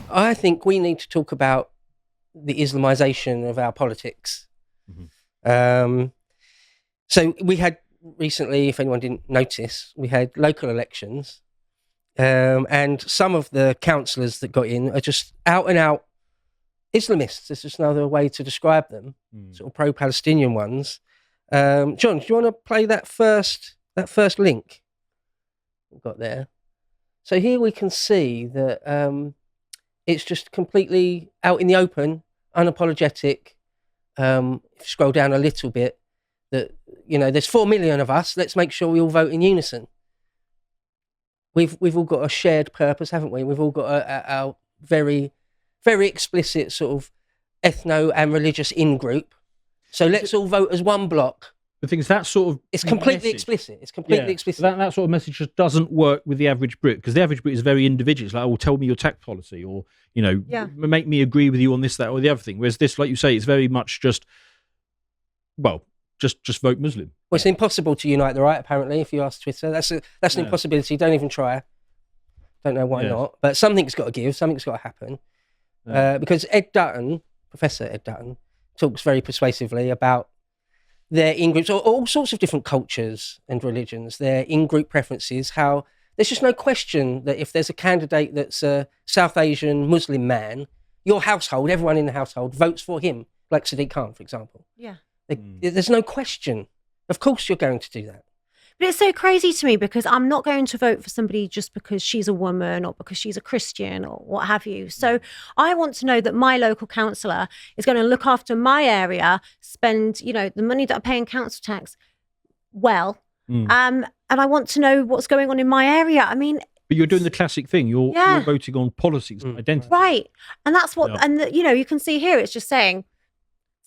I think we need to talk about the Islamisation of our politics. So we had recently, if anyone didn't notice, we had local elections, and some of the councillors that got in are just out and out Islamists. It's just another way to describe them, sort of pro-Palestinian ones. John, do you want to play that first link we've got there? So here we can see that it's just completely out in the open, unapologetic. If you scroll down a little bit, that, you know, there's 4 million of us. Let's make sure we all vote in unison. We've all got a shared purpose, haven't we? We've all got our very, very explicit sort of ethno and religious in-group. So let's all vote as one block. The thing is, that sort of it's completely explicit. It's completely explicit. That sort of message just doesn't work with the average Brit, because the average Brit is very individual. It's like, oh, tell me your tax policy, or, you know, make me agree with you on this, that, or the other thing. Whereas this, like you say, it's very much just, well, just vote Muslim. Well, it's impossible to unite the right, apparently, if you ask Twitter. That's an impossibility. Don't even try. Don't know why not. But something's got to give. Something's got to happen. Because Professor Ed Dutton, talks very persuasively about their in-groups, or all sorts of different cultures and religions, their in-group preferences, how there's just no question that if there's a candidate that's a South Asian Muslim man, your household, everyone in the household, votes for him, like Sadiq Khan, for example. Yeah. There's no question. Of course you're going to do that. But it's so crazy to me, because I'm not going to vote for somebody just because she's a woman or because she's a Christian or what have you. So I want to know that my local councillor is going to look after my area, spend, you know, the money that I pay in council tax well. And I want to know what's going on in my area. I mean, but you're doing the classic thing. You're voting on politics and identity. Right. And that's what, you know, you can see here, it's just saying,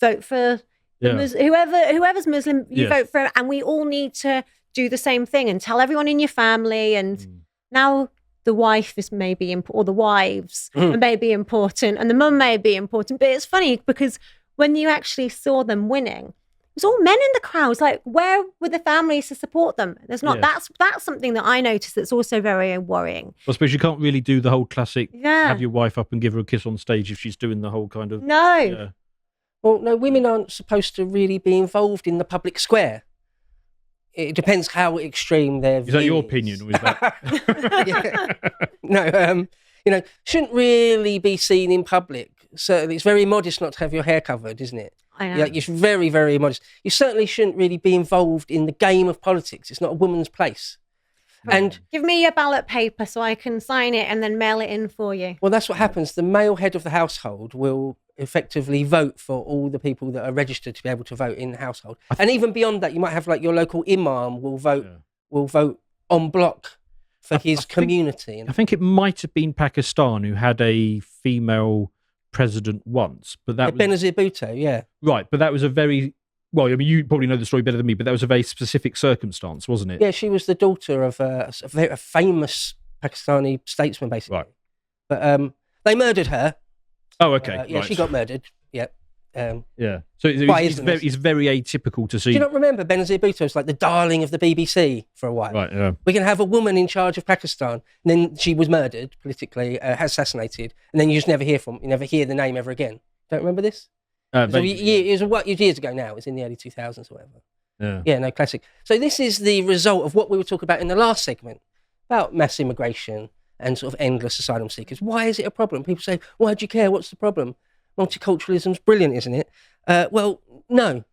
vote for whoever's Muslim, you vote for, and we all need to do the same thing and tell everyone in your family. And now the wife is maybe or the wives may be important, and the mum may be important. But it's funny, because when you actually saw them winning, it was all men in the crowds. Like, where were the families to support them? There's not. That's something that I noticed that's also very worrying. Well, I suppose you can't really do the whole classic have your wife up and give her a kiss on stage if she's doing the whole kind of Well, no, women aren't supposed to really be involved in the public square. It depends how extreme their view is. That your opinion, or is that? No, you know, shouldn't really be seen in public. Certainly, it's very modest not to have your hair covered, isn't it? I know. Yeah, it's very, very modest. You certainly shouldn't really be involved in the game of politics. It's not a woman's place. And give me your ballot paper so I can sign it and then mail it in for you. Well, that's what happens. The male head of the household will effectively vote for all the people that are registered to be able to vote in the household. And even beyond that, you might have like your local imam will vote en bloc for his community. I think it might have been Pakistan who had a female president once, but that was Benazir Bhutto, right. But that was a very well. I mean, you probably know the story better than me, but that was a very specific circumstance, wasn't it? Yeah, she was the daughter of a famous Pakistani statesman, basically. Right. But they murdered her. Oh, okay. Yeah, right. She got murdered. Yeah. So it's very atypical to see. Do you not remember Benazir Bhutto was like the darling of the BBC for a while? Right, yeah. We can have a woman in charge of Pakistan, and then she was murdered politically, assassinated, and then you just never hear the name ever again. Don't remember this? It was years ago now. It was in the early 2000s or whatever. Yeah, no, classic. So this is the result of what we were talking about in the last segment about mass immigration and sort of endless asylum seekers. Why is it a problem? People say, why do you care? What's the problem? Multiculturalism's brilliant, isn't it? Well, no.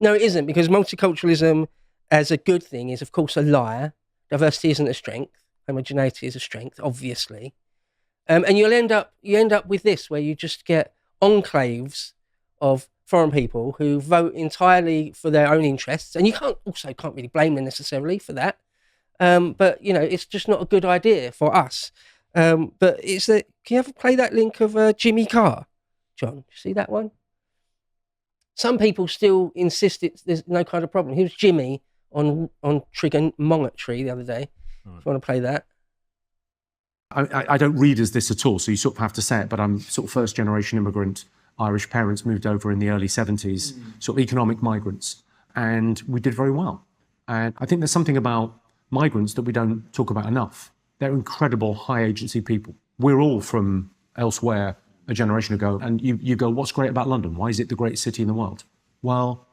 No, it isn't, because multiculturalism as a good thing is, of course, a lie. Diversity isn't a strength. Homogeneity is a strength, obviously. And you end up with this, where you just get enclaves of foreign people who vote entirely for their own interests. And you can't really blame them necessarily for that. But, you know, it's just not a good idea for us. But can you ever play that link of Jimmy Carr, John? You see that one? Some people still insist there's no kind of problem. Here's Jimmy on trigonometry the other day. Right. If you want to play that. I don't read as this at all, so you sort of have to say it, but I'm sort of first generation immigrant. Irish parents moved over in the early 70s, sort of economic migrants, and we did very well. And I think there's something about migrants that we don't talk about enough. They're incredible high agency people, we're all from elsewhere a generation ago, and you go, what's great about London? Why is it the greatest city in the world? Well,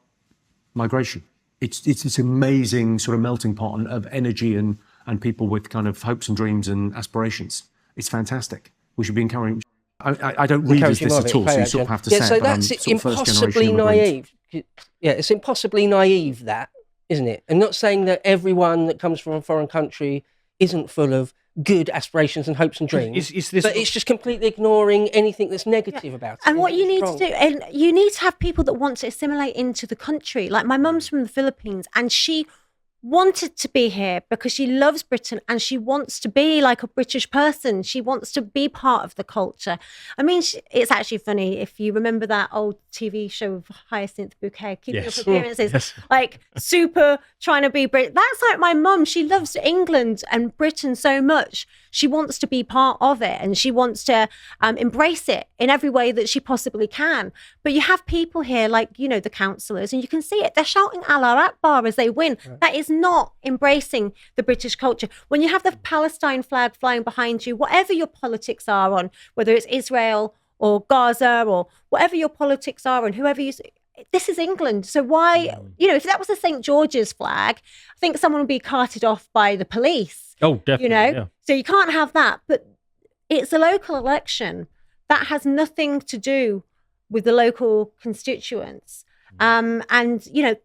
migration. It's this amazing sort of melting pot of energy and people with kind of hopes and dreams and aspirations. It's fantastic. We should be encouraging. I don't read as this at all, so you sort of have to say so it, but that's I'm sort of impossibly naive. Yeah, it's impossibly naive, that, isn't it? I'm not saying that everyone that comes from a foreign country isn't full of good aspirations and hopes and dreams, but it's just completely ignoring anything that's negative about it. And what you need to do, and you need to have people that want to assimilate into the country. Like my mum's from the Philippines, and she wanted to be here because she loves Britain and she wants to be like a British person. She wants to be part of the culture. I mean, it's actually funny, if you remember that old TV show of Hyacinth Bouquet, keeping up appearances, like super trying to be British. That's like my mum. She loves England and Britain so much. She wants to be part of it, and she wants to embrace it in every way that she possibly can. But you have people here like, the councillors, and you can see it. They're shouting Allah Akbar as they win. Right. That is not embracing the British culture. When you have the Palestine flag flying behind you, whatever your politics are on, whether it's Israel or Gaza or whatever your politics are, and whoever you... This is England. So why, if that was the St. George's flag, I think someone would be carted off by the police. Oh, definitely. Yeah. So you can't have that. But it's a local election that has nothing to do with the local constituents. And,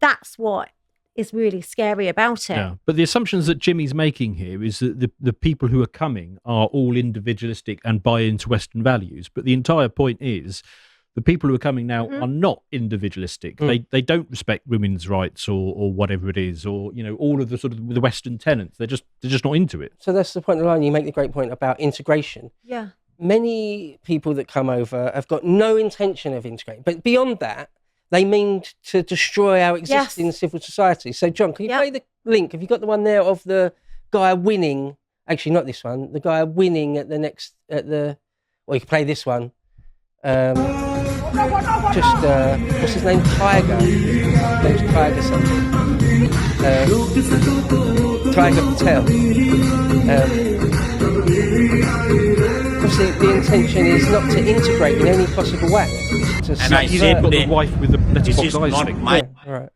that's what is really scary about it. Yeah. But the assumptions that Jimmy's making here is that the people who are coming are all individualistic and buy into Western values. But the entire point is, the people who are coming now are not individualistic. They don't respect women's rights or whatever it is, or all of the sort of the Western tenets. They're just not into it. So that's the point of the line. You make the great point about integration. Yeah. Many people that come over have got no intention of integrating, but beyond that, they mean to destroy our existing civil society. So, John, can you play the link? Have you got the one there of the guy winning? Actually, not this one. The guy winning at the. Well, you can play this one. What's his name? Tiger. His name's Tiger something. Tiger Patel. Obviously, the intention is not to integrate in any possible way. And he's got the wife with the letterbox eyes thing. Yeah, all right.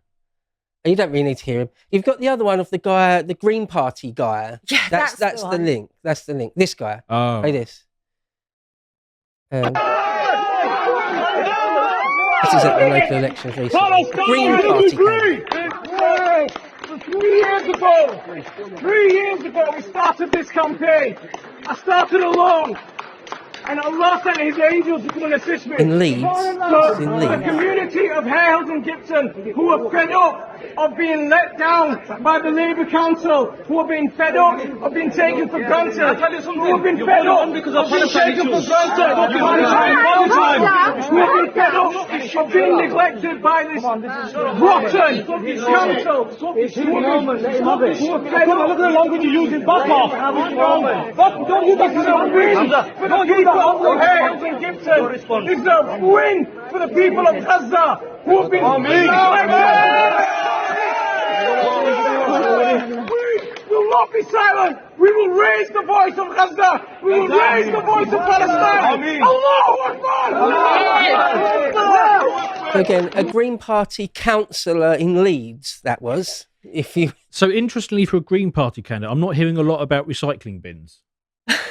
You don't really need to hear him. You've got the other one of the guy, the Green Party guy. Yeah, that's the link. That's the link. This guy. Oh. Play this. This is at the local elections recently. Green Party candidate. 3 years ago, we started this campaign. I started alone, and Allah sent His angels to come and assist me. In Leeds. The community of Hales and Gibson, who are fed up of being let down by the Labour Council, who have been fed up of being taken for granted, who have been fed up of being taken for granted, who have been fed up of being neglected by this rotten council, who are fed up. Look at the language you're using. Back off. Don't use that as a win for the people of Hales and Gibson. This is a win for the people of Gaza, who have been neglected. We will not be silent. We will raise the voice of Gaza. We will raise the voice of Palestine. Allahu Akbar. So again, a Green Party councillor in Leeds, that was. So interestingly, for a Green Party candidate, I'm not hearing a lot about recycling bins.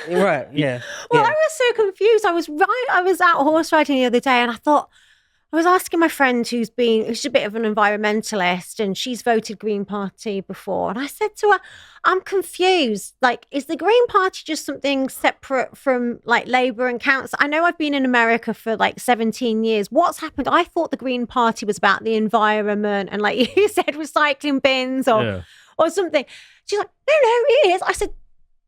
Right, yeah. Well, I was so confused. I was out horse riding the other day, and I was asking my friend who's a bit of an environmentalist, and she's voted Green Party before. And I said to her, I'm confused. Like, is the Green Party just something separate from like Labour and Council? I know I've been in America for like 17 years. What's happened? I thought the Green Party was about the environment and, like you said, recycling bins or something. She's like, no, it is. I said,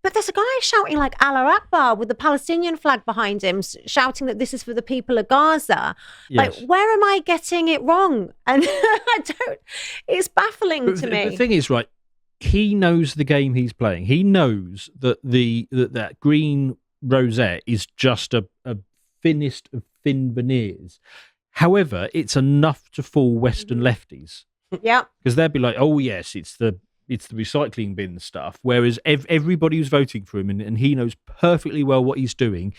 but there's a guy shouting like Allah Akbar with the Palestinian flag behind him, shouting that this is for the people of Gaza. Yes. Like, where am I getting it wrong? And it's baffling to me. The thing is, right, he knows the game he's playing. He knows that that green rosette is just a thinnest of thin veneers. However, it's enough to fool Western lefties. Yeah. Because they'll be like, oh, yes, it's the it's the recycling bin stuff. Whereas everybody who's voting for him, and he knows perfectly well what he's doing,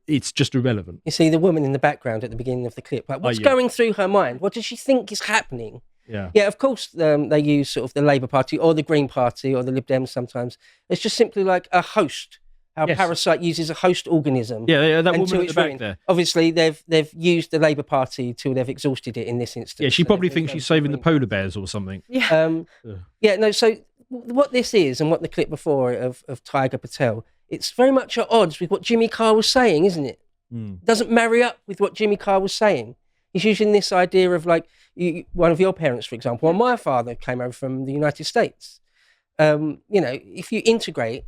it's just irrelevant. You see the woman in the background at the beginning of the clip. Like, what's going through her mind? What does she think is happening? Yeah, of course, they use sort of the Labour Party or the Green Party or the Lib Dems sometimes. It's just simply like a host. How Parasite uses a host organism. Yeah, that woman at the back there. Obviously, they've used the Labour Party till they've exhausted it in this instance. Yeah, she probably thinks she's saving the polar bears or something. Yeah. So what this is, and what the clip before of Tiger Patel, it's very much at odds with what Jimmy Carr was saying, isn't it? It doesn't marry up with what Jimmy Carr was saying. He's using this idea of like one of your parents, for example, or my father came over from the United States. If you integrate,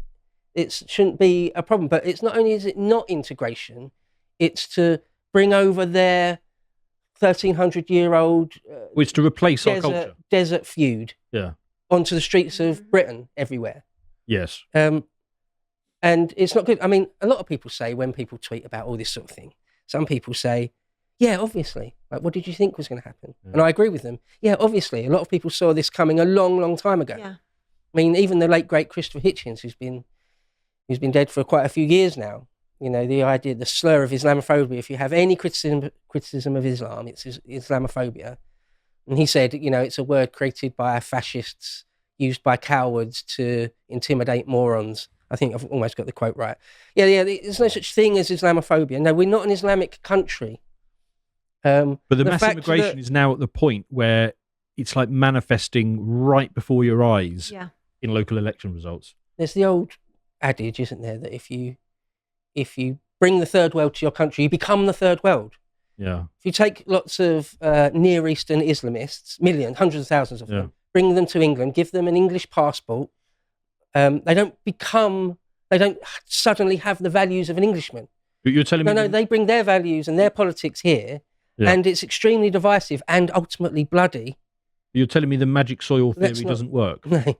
it shouldn't be a problem. But it's not only is it not integration, it's to bring over their 1,300-year-old which to replace our culture. Desert feud onto the streets of Britain everywhere. Yes. And it's not good. I mean, a lot of people say when people tweet about all this sort of thing, some people say, yeah, obviously. Like, what did you think was going to happen? Yeah. And I agree with them. Yeah, obviously. A lot of people saw this coming a long, long time ago. Yeah. I mean, even the late, great Christopher Hitchens, who's been dead for quite a few years now, the idea, the slur of Islamophobia, if you have any criticism of Islam, it's Islamophobia. And he said, it's a word created by fascists, used by cowards to intimidate morons. I think I've almost got the quote right. Yeah, there's no such thing as Islamophobia. No, we're not an Islamic country. But the mass immigration is now at the point where it's like manifesting right before your eyes in local election results. There's the old adage, isn't there, that if you bring the third world to your country, you become the third world. Yeah. If you take lots of Near Eastern Islamists, hundreds of thousands of them, bring them to England, give them an English passport, they don't suddenly have the values of an Englishman. But you're telling me... No, they bring their values and their politics here, and it's extremely divisive and ultimately bloody. You're telling me the magic soil theory doesn't work? No.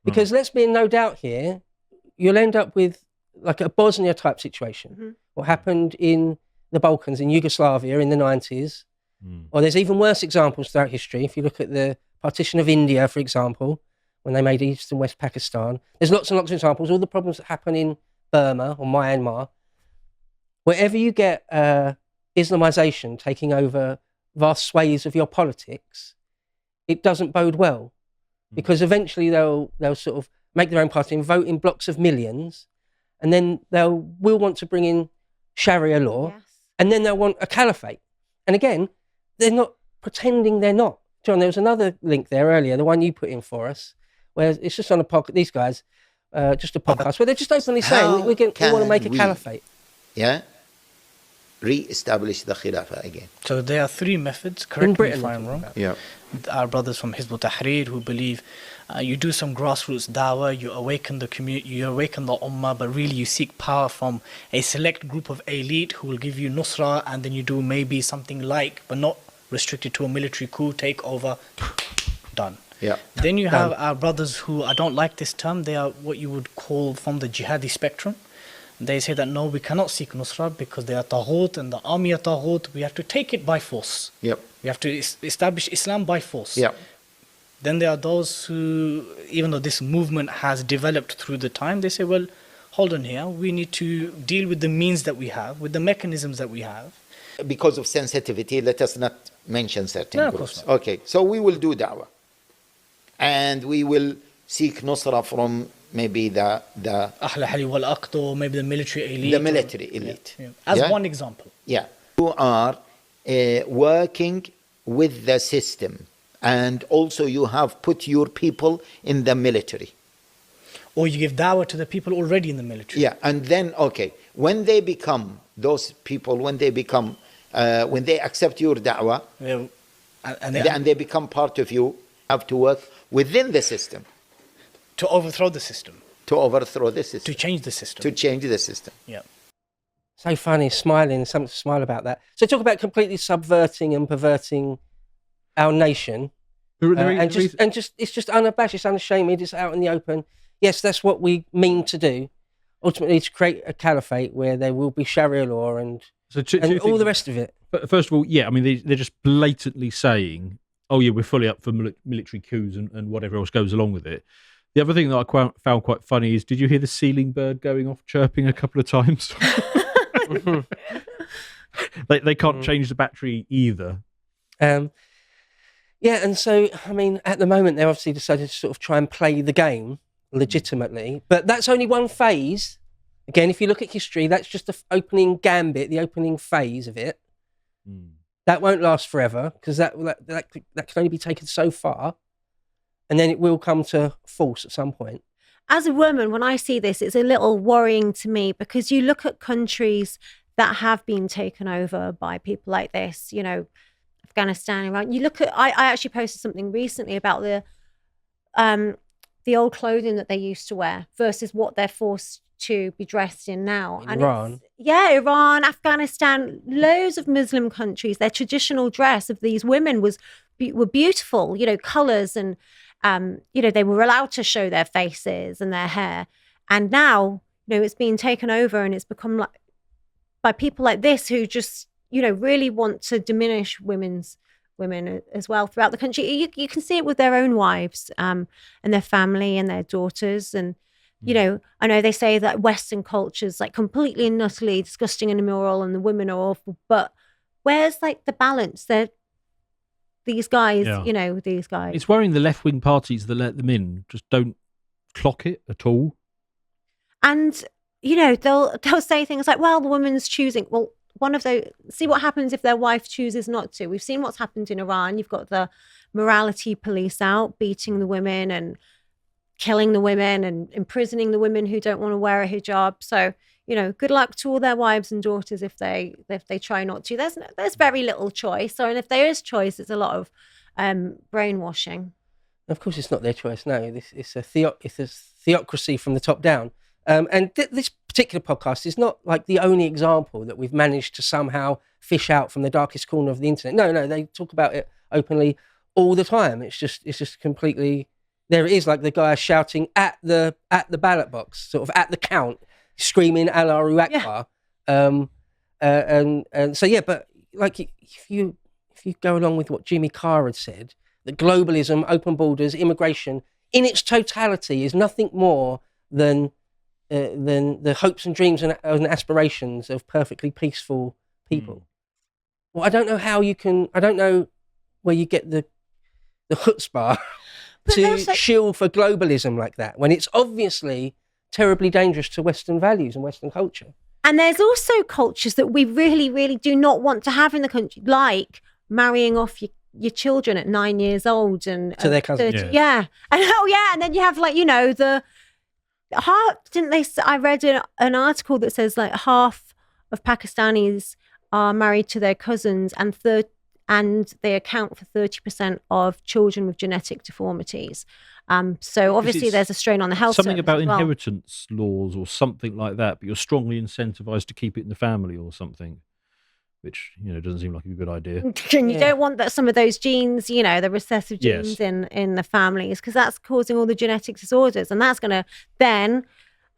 Because let's be in no doubt here, you'll end up with like a Bosnia-type situation. Mm-hmm. What happened in the Balkans, in Yugoslavia in the 90s, or there's even worse examples throughout history. If you look at the partition of India, for example, when they made East and West Pakistan, there's lots and lots of examples, all the problems that happen in Burma or Myanmar. Wherever you get Islamization taking over vast swathes of your politics, it doesn't bode well, because eventually they'll sort of make their own party and vote in blocks of millions, and then will want to bring in Sharia law, and then they'll want a caliphate. And again, they're not pretending they're not. John, there was another link there earlier, the one you put in for us, where it's just on a podcast, these guys, just a podcast, where they're just openly saying we want to make a caliphate. Yeah? Re-establish the Khilafah again. So there are three methods, correct me if I'm wrong. Yeah. Our brothers from Hizb ut-Tahrir who believe you do some grassroots dawah, you awaken the community, you awaken the ummah, but really you seek power from a select group of elite who will give you nusra, and then you do maybe something like, but not restricted to a military coup, takeover, done. Yeah. Then you have our brothers who, I don't like this term, they are what you would call from the jihadi spectrum. They say that no, we cannot seek nusra because they are taghut and the army are taghut. We have to take it by force. Yep. We have to establish Islam by force. Yep. Then there are those who, even though this movement has developed through the time, they say, well, hold on here. We need to deal with the means that we have, with the mechanisms that we have. Because of sensitivity, let us not mention certain groups. Of course not. Okay, so we will do da'wah. And we will seek nusra from maybe the Ahl Hali wal Aqd, or maybe the military elite. The military elite. Yeah. As one example. Yeah. You are working with the system, and also you have put your people in the military. Or you give da'wah to the people already in the military. Yeah, and then, okay, when they become, those people, when they accept your da'wah, and they become part of you, have to work within the system. To overthrow the system. To change the system. Yeah. So funny, smiling, something to smile about that. So talk about completely subverting and perverting our nation. It's just unabashed, it's unashamed, it's out in the open. Yes, that's what we mean to do. Ultimately, to create a caliphate where there will be Sharia law and all the rest of it. But first of all, yeah, I mean, they're just blatantly saying, oh yeah, we're fully up for military coups and whatever else goes along with it. The other thing that I found quite funny is, did you hear the ceiling bird going off chirping a couple of times? They can't change the battery either. Yeah, and so, I mean, at the moment, they're obviously decided to sort of try and play the game legitimately, but that's only one phase. Again, if you look at history, that's just the opening gambit, the opening phase of it. That won't last forever, because that can only be taken so far, and then it will come to force at some point. As a woman, when I see this, it's a little worrying to me, because you look at countries that have been taken over by people like this, you know, Afghanistan, Iran. You look at, I actually posted something recently about the old clothing that they used to wear versus what they're forced to be dressed in now. And Iran. Iran, Afghanistan, loads of Muslim countries, their traditional dress of these women were beautiful, you know, colours, and you know, they were allowed to show their faces and their hair. And now, you know, it's being taken over, and it's become like by people like this who just, you know, really want to diminish women as well throughout the country. You can see it with their own wives and their family and their daughters. And, you know, I know they say that Western culture's like completely and utterly disgusting and immoral and the women are awful, but where's like the balance? These guys, you know, these guys. It's worrying the left-wing parties that let them in just don't clock it at all. And, you know, they'll say things like, well, the woman's choosing. Well, one of those, see what happens if their wife chooses not to. We've seen what's happened in Iran. You've got the morality police out beating the women and killing the women and imprisoning the women who don't want to wear a hijab. So, you know, good luck to all their wives and daughters if they try not to. There's very little choice. So, and if there is choice, it's a lot of brainwashing. Of course, it's not their choice. No, it's a theocracy from the top down. And this particular podcast is not like the only example that we've managed to somehow fish out from the darkest corner of the internet. No, they talk about it openly all the time. It's just completely, there it is, like the guy shouting at the ballot box, sort of at the count, screaming Allahu Akbar. And so, yeah, but like if you go along with what Jimmy Carr had said, that globalism, open borders, immigration in its totality is nothing more than the hopes and dreams and aspirations of perfectly peaceful people. Well, I don't know how you can. I don't know where you get the chutzpah to shield for globalism like that, when it's obviously terribly dangerous to Western values and Western culture. And there's also cultures that we really, really do not want to have in the country, like marrying off your children at 9 years old and to their cousins. And and then you have, like, you know, I read an article that says like half of Pakistanis are married to their cousins, and they account for 30% of children with genetic deformities. So obviously there's a strain on the health. Something about inheritance laws or something like that, but you're strongly incentivized to keep it in the family or something, which, you know, doesn't seem like a good idea. And you don't want that some of those genes, you know, the recessive genes in the families, because that's causing all the genetic disorders, and that's going to then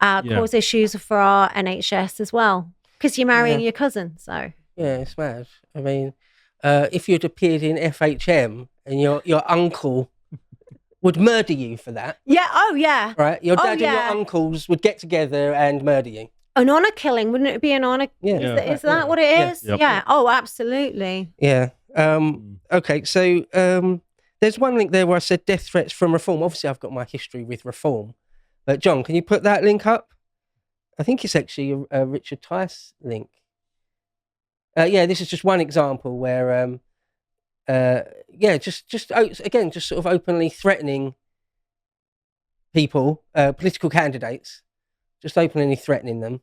cause issues for our NHS as well, because you're marrying your cousin. So yeah, it's mad. I mean, if you'd appeared in FHM and your uncle would murder you for that. Yeah. Oh yeah. Right. Your dad and your uncles would get together and murder you. An honour killing, wouldn't it be an honour? Yeah. Is that what it is? Yep. Yeah. Oh, absolutely. Yeah. Okay. So there's one link there where I said death threats from Reform. Obviously, I've got my history with Reform. But John, can you put that link up? I think it's actually a Richard Tice link. This is just one example where, just sort of openly threatening people, political candidates. Just openly threatening them.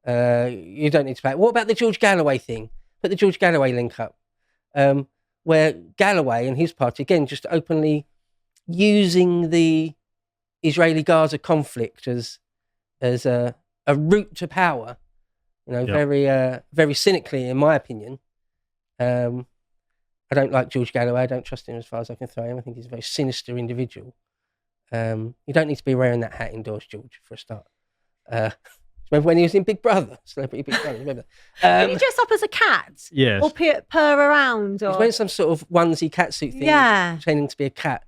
You don't need to play it. What about the George Galloway thing? Put the George Galloway link up. Where Galloway and his party, again, just openly using the Israeli-Gaza conflict as a route to power. You know, very cynically, in my opinion. I don't like George Galloway. I don't trust him as far as I can throw him. I think he's a very sinister individual. You don't need to be wearing that hat indoors, George, for a start. Remember when he was in Big Brother? Celebrity Big Brother, remember? Did he dress up as a cat? Yes. Or purr around? Or... He's wearing some sort of onesie catsuit thing, pretending to be a cat.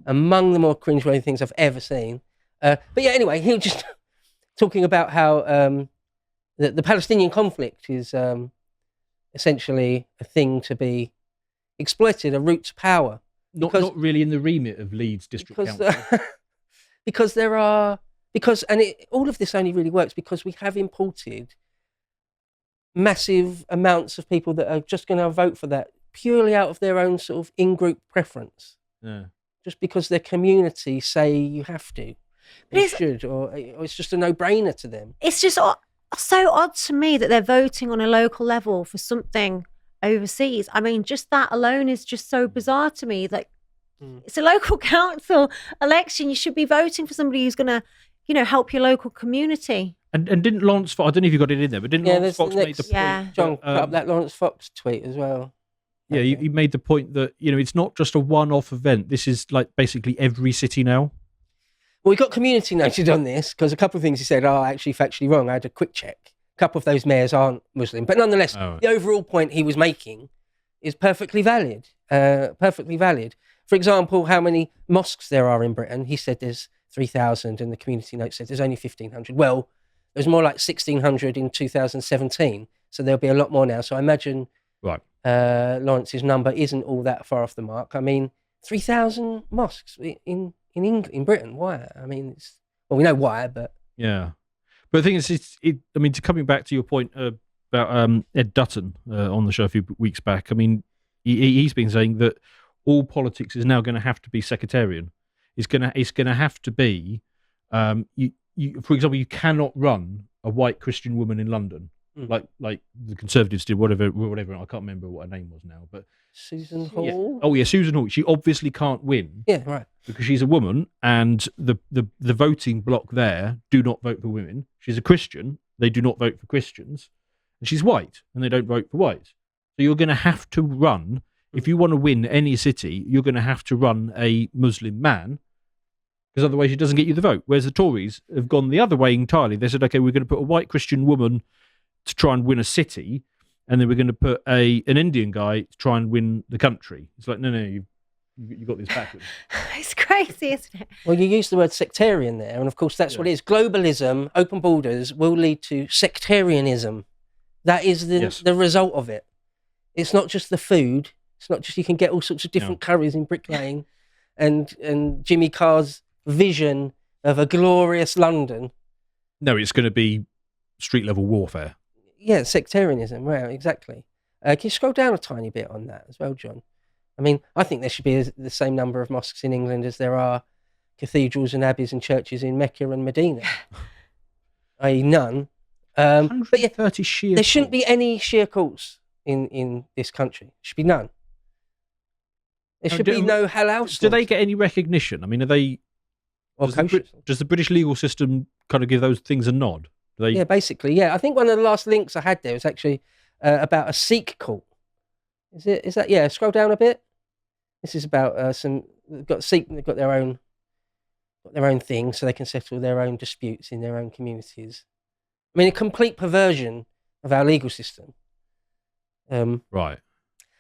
Among the more cringeworthy things I've ever seen. But yeah, anyway, he was just talking about how the Palestinian conflict is essentially a thing to be exploited, a route to power. Not really in the remit of Leeds District Council. All of this only really works because we have imported massive amounts of people that are just going to vote for that purely out of their own sort of in-group preference. Yeah. Just because their community say you have to, or should, or it's just a no-brainer to them. It's just so odd to me that they're voting on a local level for something overseas. I mean, just that alone is just so bizarre to me. Like, it's a local council election. You should be voting for somebody who's going to, help your local community. And didn't Lawrence Fox, I don't know if you got it in there, but didn't Lawrence Fox make the point? John put up that Lawrence Fox tweet as well. Yeah, he made the point that, it's not just a one-off event. This is like basically every city now. Well, we got community noted on this because a couple of things he said are actually factually wrong. I had a quick check. A couple of those mayors aren't Muslim. But nonetheless, the overall point he was making is perfectly valid. Perfectly valid. For example, how many mosques there are in Britain. He said there's 3,000 and the community note said there's only 1,500. Well, there's more like 1,600 in 2017. So there'll be a lot more now. So I imagine Lawrence's number isn't all that far off the mark. I mean, 3,000 mosques in Britain. Why? I mean, we know why, but... Yeah. But the thing is, coming back to your point about Ed Dutton on the show a few weeks back, I mean, he's been saying that all politics is now going to have to be sectarian. It's going to have to be, you, for example, you cannot run a white Christian woman in London like the Conservatives did, whatever. I can't remember what her name was now, but Susan Hall. Oh yeah, Susan Hall. She obviously can't win. Yeah, right. Because she's a woman, and the voting bloc there do not vote for women. She's a Christian. They do not vote for Christians, and she's white, and they don't vote for whites. So you're going to have to run. If you want to win any city, you're going to have to run a Muslim man, because otherwise it doesn't get you the vote. Whereas the Tories have gone the other way entirely. They said, okay, we're going to put a white Christian woman to try and win a city, and then we're going to put an Indian guy to try and win the country. It's like, no, you got this backwards. It's crazy, isn't it? Well, you use the word sectarian there, and of course that's what it is. Globalism, open borders, will lead to sectarianism. That is the result of it. It's not just the food. It's not just you can get all sorts of different curries in Brick Lane and Jimmy Carr's vision of a glorious London. No, it's going to be street-level warfare. Yeah, sectarianism, right, exactly. Can you scroll down a tiny bit on that as well, John? I mean, I think there should be the same number of mosques in England as there are cathedrals and abbeys and churches in Mecca and Medina, i.e. none. But yeah, Shia there shouldn't be any Shia cults in this country. There should be none. There should be no halal stores. Do they get any recognition? I mean, are they... Does the British legal system kind of give those things a nod? Yeah, basically, yeah. I think one of the last links I had there was actually about a Sikh cult. Is that? Yeah, scroll down a bit. This is about they've got their own thing, so they can settle their own disputes in their own communities. I mean, a complete perversion of our legal system. Right.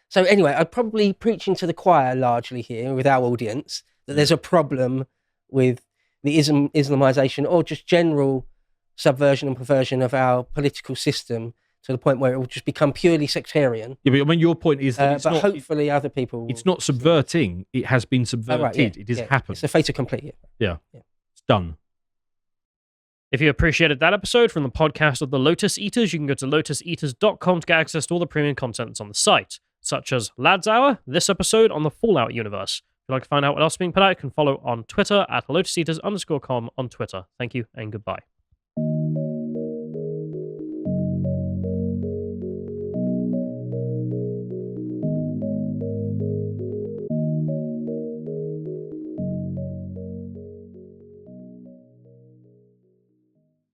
So anyway, I'm probably preaching to the choir largely here with our audience that there's a problem with the Islamization or just general subversion and perversion of our political system to the point where it will just become purely sectarian. Yeah, but I mean, your point is that hopefully other people... It's not subverting, it has been subverted. Right, yeah, it has happened. It's a fait accompli. Yeah. It's done. If you appreciated that episode from the podcast of the Lotus Eaters, you can go to lotuseaters.com to get access to all the premium content that's on the site, such as Lads Hour, this episode on the Fallout universe. If you'd like to find out what else is being put out, you can follow on Twitter at lotuseaters_com on Twitter. Thank you and goodbye.